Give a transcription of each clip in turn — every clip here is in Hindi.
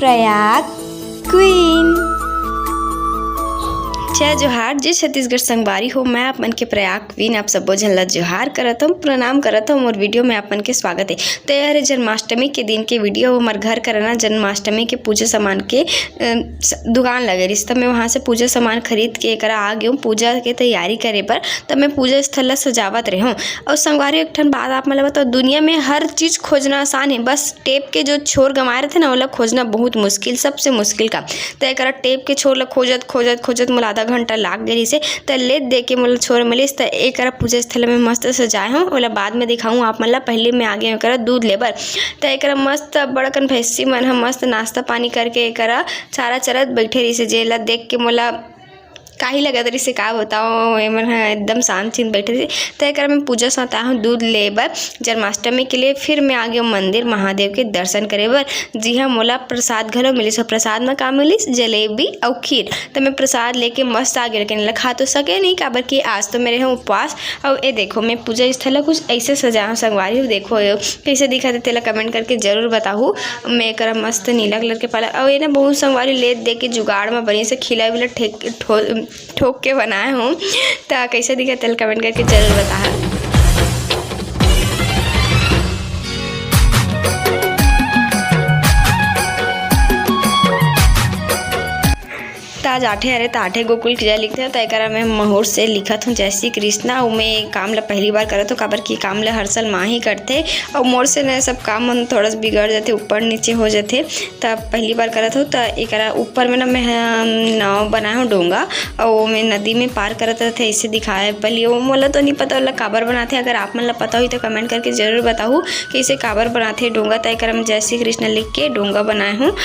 प्रयाग क्वीन। जय जोहार। जय छत्तीसगढ़ संगवारी हो। मैं आप मन के प्रयाग क्वीन आप सबो झन ला जोहार करत हूँ, प्रणाम करत हूँ। और वीडियो में आप मन के स्वागत है। तो यार जन्माष्टमी के दिन के वीडियो हमार घर करना जन्माष्टमी के पूजा सामान के दुकान लगे रही, तब मैं वहाँ से पूजा सामान खरीद के करा आ गई हूँ पूजा के तैयारी करे पर। तब मैं पूजा स्थल ला सजावत रही हूँ। और संगवारी एक ठन बात आप मतलब बताओ, दुनिया में हर चीज़ खोजना आसान है, बस टेप के जो छोर गंवाए रहते ना, वो खोजना बहुत मुश्किल, सबसे मुश्किल का। तो एक टेप के छोर ला खोजत खोजत खोजत मोला आधा घंटा लाग गई से। तो ले दे के मोला छोर मिलिस। तो एक पूजा स्थल में मस्त सजाए हूँ, ओला बाद में दिखाऊँ आप मन ला। पहले मैं आगे एक दूध लेबर। तो एक मस्त बड़कन भैंसी मन ह मस्त नाश्ता पानी करके एक चारा चरत बैठे रही से। जेला देख के मोला काही लगत रही से का बताओ, एमन एकदम शांत चिंत बैठे थे। तो एक मैं पूजा सता हूँ दूध लेबर जन्माष्टमी के लिए। फिर मैं आ गई मंदिर महादेव के दर्शन करे बर। जी हाँ, मोला प्रसाद घलो मिलिस। और प्रसाद में का मिलिस? जलेबी और खीर। तो मैं प्रसाद लेके मस्त आ गई, लेकिन खा तो सके नहीं, काबर कि आज तो मेरे हैं उपवास। और ये देखो मैं पूजा स्थल कुछ ऐसे सजा हूँ संगवारी। देखो कैसे दिखा थे तेला कमेंट करके जरूर बताऊँ। मैं एक मस्त नीला कलर के पाला और ये ना बहुत संगवारी ले दे के जुगाड़ में बनी से खिला विला ठोक के बनाए हूँ। तो कैसे दिखा तेल कमेंट करके जरूर बता। आज 8 अरे तो 8 गोकुल की जय लिखते हैं। तो एक मैं महोर से लिखत हूँ जय श्री कृष्णा। और मैं काम ला पहली बार करत हूँ, काबर की काम ला हर साल माँ ही करते। और मोर से न सब काम मन थोड़ा सा बिगड़ जाते, ऊपर नीचे हो जाते। तब पहली बार करत हूँ। तो एक ऊपर में ना मैं नाव बनाया हूँ डोंगा, और मैं नदी में पार करत रहते ऐसे दिखाया। पहले वो मोला तो नहीं पता वाला काबर बनाते। अगर आप मन ला पता हुई तो कमेंट करके जरूर बताऊँ कि इसे काबर बनाते डोंगा। तो एक मैं जय श्री कृष्ण लिख के डोंगा बनाए हूँ।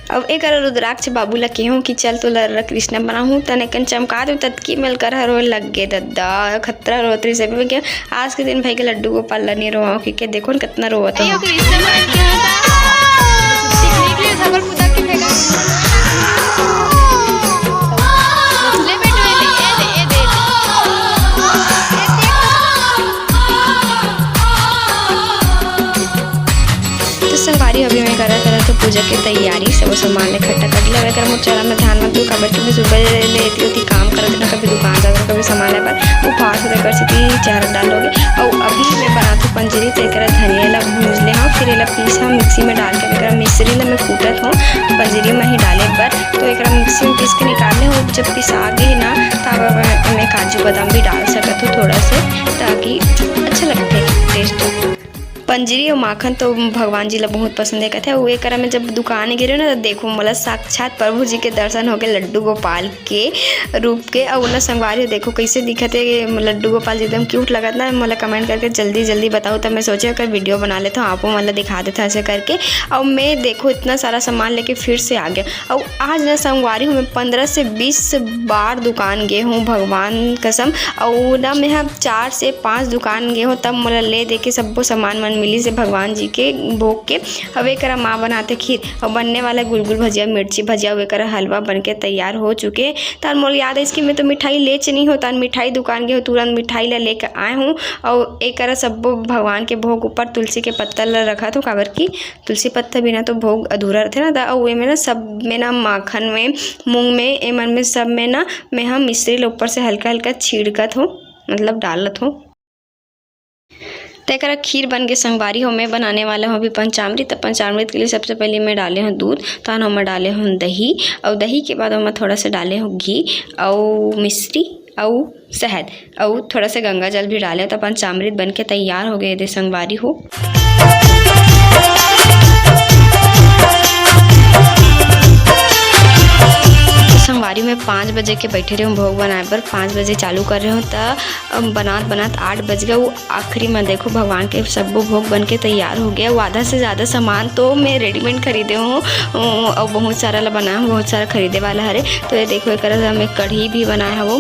अब एक रुद्राक्ष बाबू ला कहूँ कि चल तो कृष्ण बनाऊँ, तनिकन चमका दूँ। तत्की मिल कर रो लग गे दद्दा खतरा रोतरी से भी क्या। आज के दिन भाई के लड्डू गोपाल ला नहीं रोआऊँ कि देखो न कितना रोता है। संगवारी अभी मैं करा तो पूजा की तैयारी सब सामान इकट्ठा कर लिया। अगर मुझे चला मैं ध्यान में दूँ, काबर कि मैं सुबह लेती होती काम करते ना, कभी दुकान जाकर कभी सामान ले पर उपवास कर सकी चार डालोगे। और अभी मैं बनाती हूँ पंजरी। तो एक धनिया ला भूज ले हूँ, फिर एला पीसा मिक्सी में डाल के एक मिश्री ला मैं कूटत हूँ पंजरी में ही डाले पर। तो एक मिक्सी में पीस के निकाले हूँ। जब पिसा गई ना तब मैं काजू बादाम भी डाल सकती हूँ थोड़ा से, ताकि अच्छा लगते टेस्ट। पंजरी और माखन तो भगवान जी ला बहुत पसंद है कहते हैं। वो एक में जब दुकान गिरे ना तो देखो मोला साक्षात प्रभु जी के दर्शन हो गए लड्डू गोपाल के रूप के। और उन्हें संगवारी देखो कैसे दिखते लड्डू गोपाल जी एकदम क्यूट लगत ना। मोला कमेंट करके जल्दी जल्दी बताओ। तब मैं सोचे अगर वीडियो बना लेता हूँ, आपको मतलब दिखा देता ऐसे करके। और मैं देखो इतना सारा सामान लेके फिर से आ गया। और आज ना संगवारी हूँ मैं 15 से 20 बार दुकान गए हूँ भगवान कसम। और ना मैं 4 से 5 दुकान गए हूँ, तब मोला ले दे के सबको सामान मिली से भगवान जी के भोग के। अब एक माँ बनाते खीर और बनने वाला गुलगुल भजिया मिर्ची भजिया वगैरह हलवा बनके तैयार हो चुके। तार मोल याद है इसकी मैं तो मिठाई ले नहीं होता, मिठाई दुकान गए हो तुरंत मिठाई ला लेकर आए हूँ। और एक सब भगवान के भोग ऊपर तुलसी के पत्ता ला रखा था, काबर की तुलसी पत्ता बिना तो भोग अधूरा रहते ना। और में ना सब में ना माखन में मूंग में एमन में सब में ना मैं हम मिश्री ऊपर से हल्का हल्का छिड़कत हूँ, मतलब डालत हूँ। तो एक खीर बन के संगवारी हो मैं बनाने वाला हूँ अभी पंचामृत। तो पंचामृत के लिए सबसे पहले मैं डाले हूँ दूध, तो हम डाले हूँ दही। और दही के बाद हम थोड़ा सा डाले हूँ घी और मिश्री और शहद और थोड़ा सा गंगा जल भी डाले। तो पंचामृत बन के तैयार हो गए थे संगवारी हो। संगवारी में 5 बजे के बैठे रहे हूँ भोग बनाए पर, 5 बजे चालू कर रहे हूँ तो बनात 8 बज गया। वो आखिरी में देखो भगवान के सब भोग बन के तैयार हो गया। वो आधा से ज़्यादा सामान तो मैं रेडीमेड खरीदे हूँ और बहुत सारा ला बनाया हूँ, बहुत सारा खरीदे वाला हरे। तो ये देखो एक मैं कढ़ी भी बनाया है, वो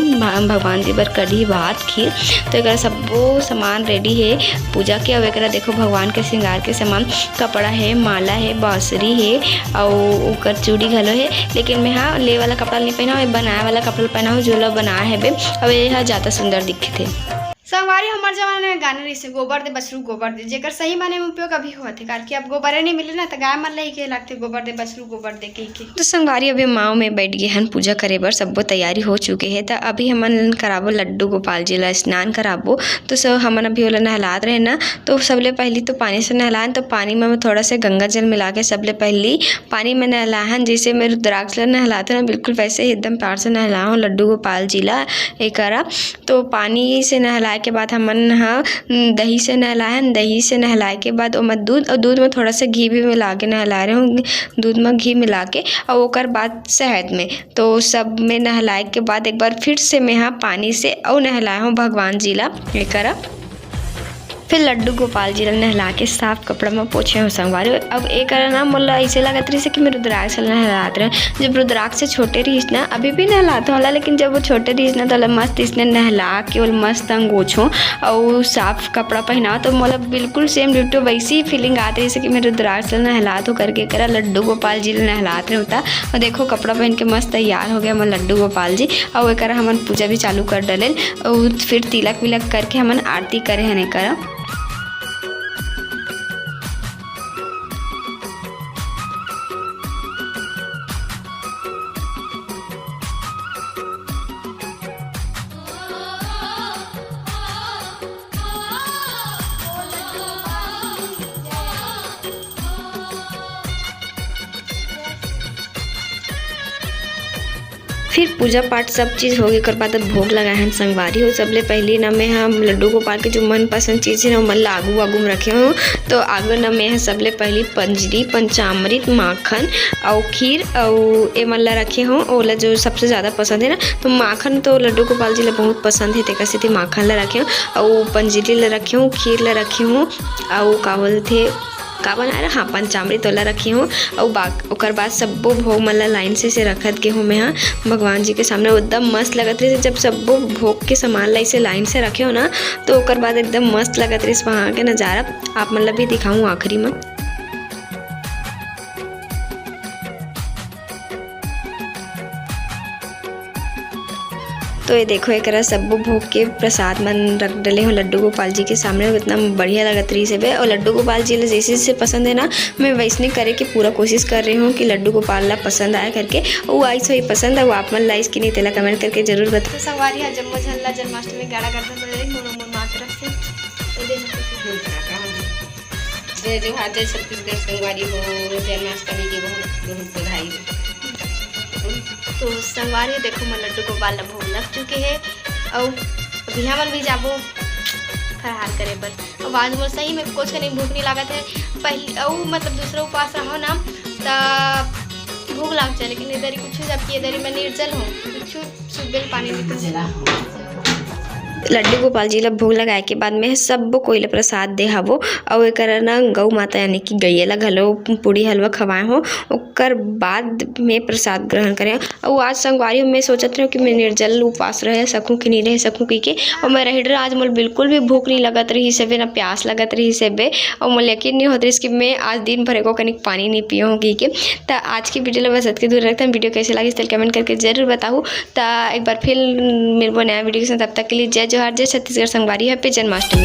भगवान जी पर कढ़ी भात खीर। तो एक सब सामान रेडी है पूजा के। और एक देखो भगवान के श्रृंगार के सामान कपड़ा है, माला है, बांसुरी है और चूड़ी घलो है। लेकिन मैं हाँ ले वाला कपड़ा नहीं पहना हूँ, बनाया वाला कपड़ा पहना हूँ जो लोग बनाया है बे। अब ये ज़्यादा सुंदर दिखे थे। संगवारी हमारे जमाने में गाने रही से गोबर दे बछरू गोबर दे, जेकर सही माने में उपयोग अभी हुआ थे कारण कि अब गोबरे नहीं मिले ना तो गाय मन लही के लगते गोबर दे बछरू गोबर दे के। तो संगवारी अभी माँ में बैठ गए हन पूजा करे बर, सबो तैयारी हो चुके हैं। तो अभी हमन कराबो लड्डू गोपाल जी ला स्नान कराबो। तो सब हमन अभी ओला नहलात रहे ना, तो सबले पहली तो पानी से नहलाएं। तो पानी में थोड़ा सा गंगा जल मिला के सबले पहली पानी में नहलाहन। जैसे मैं रुद्राक्ष ला नहलाते ना बिल्कुल वैसे ही एकदम प्यार से नहलाऊँ लड्डू गोपाल जी ला एकरा। तो पानी से नहलाए के बाद हमन हाँ दही से नहलाए। दही से नहलाए के बाद ओमें दूध, और दूध में थोड़ा सा घी भी मिला के नहला रहे हूँ, दूध में घी मिला के। और ओकर बाद शहद में, तो सब में नहलाए के बाद एक बार फिर से मैं यहाँ पानी से और नहलाया हूँ भगवान जी ला एकरा। फिर लड्डू गोपाल जी नहला के साफ कपड़ा में पोछे हूँ संगवारी। अब एक नाम बोला ऐसे लगत रही से कि मैं रुद्राक्ष से नहलाते रहे। जब रुद्राक्ष से छोटे रही ना, अभी भी नहलाते होला, लेकिन जब वो छोटे रही ना तो मस्त इसने नहला के और मस्त अंगोछो और साफ कपड़ा पहना। तो मतलब बिल्कुल सेम डिटो वैसी ही फीलिंग आती है कि मैं रुद्राक्ष से नहलात हो करके करा लड्डू गोपाल जी नहलाते होता। और देखो कपड़ा पहन के मस्त तैयार हो गया हमारे लड्डू गोपाल जी। और एक हमन पूजा भी चालू कर डले और फिर तिलक विलक करके हमन आरती करे हने करा। फिर पूजा पाठ सब चीज़ हो गई कर बाद भोग लगाए हैं संगवारी हो। सबले पहले ना मैं हम लड्डू गोपाल के जो मनपसंद चीज़ है ना मन ला आगू आगू में रखे हूँ। तो आगू ना मैं सबले पहली पंजरी, पंचामृत, माखन और खीर और ये मन ला रखे हूँ। ओला जो सबसे ज़्यादा पसंद है ना, तो माखन तो लड्डू गोपाल जी ला बहुत पसंद है, ते कैसे थे माखन ला रखे हूँ और पंजरी ला रखे हूँ, खीर ला रखे हूँ और का बोलते का बनाए हाँ पंचामृत वाला रखी हूँ। और ओकर बाद सबो भोग मला लाइन से रखत के हूँ मैं हाँ भगवान जी के सामने। एकदम मस्त लगत रही जब सबो भोग के सामान ला इसे लाइन से रखे हो ना, तो ओकर बाद एकदम मस्त लगत रही वहाँ के नज़ारा आप मतलब भी दिखाऊँ आखिरी में। तो ये देखो एक सब भोग के प्रसाद मन रख डले हो लड्डू गोपाल जी के सामने। इतना बढ़िया लगत रही से। और लड्डू गोपाल जी जैसे जैसे पसंद है ना, मैं वैसने करे की पूरा कोशिश कर रही हूँ कि लड्डू गोपाल ला पसंद आए करके। वो आई सही पसंद है, वो आप मन लाइस की नहीं तेला कमेंट करके जरूर बताओ। तो संगवारी है जम्मो झल्ला जन्माष्टमी गाड़ा करता माँ तरफ से जो हाथ छत्तीसगढ़ संगवारी हो जन्माष्टमी की बहुत बधाई। तो संगवारी देखो मैं लड्डू गोपाल ला भोग लग चुके हैं और अभी हमन भी जाबो फरहार करे बर। और बाद में सही में कुछ नहीं भूख नहीं लागत है पहले और मतलब दूसरा उपवास रहो ना तो भूख लाग जाए, लेकिन इधर ही कुछ जबकि इधर ही मैं निर्जल हूँ, कुछ सुबह पानी नहीं। लड्डू गोपाल जी ला भोग लगाए के बाद में सब कोई ला प्रसाद दे हवो। और एक ना गौ माता यानी कि गैया ला घलो पूड़ी हलवा खवाए हो। ओकर बाद में प्रसाद ग्रहण करें। और आज संगवारी में सोचत रही हूँ कि मैं निर्जल उपवास रह सकूँ कि नहीं रह सकूँ की और मैं रह आज मुझे बिल्कुल भी भूख नहीं लगत रही से ना प्यास लगत रही से बे। और मुझे यकीन नहीं होता कि मैं आज दिन भर को कनिक पानी नहीं पियो हूँ की के। तो आज की वीडियो बस के दूर रखते हैं। वीडियो कैसे लगी इस कमेंट करके जरूर बताऊँ। तो एक बार फिर मेरे को नया वीडियो के साथ, तब तक के लिए जय जोहार, जय छत्तीसगढ़ संगवारी, हैप्पी जन्माष्टमी।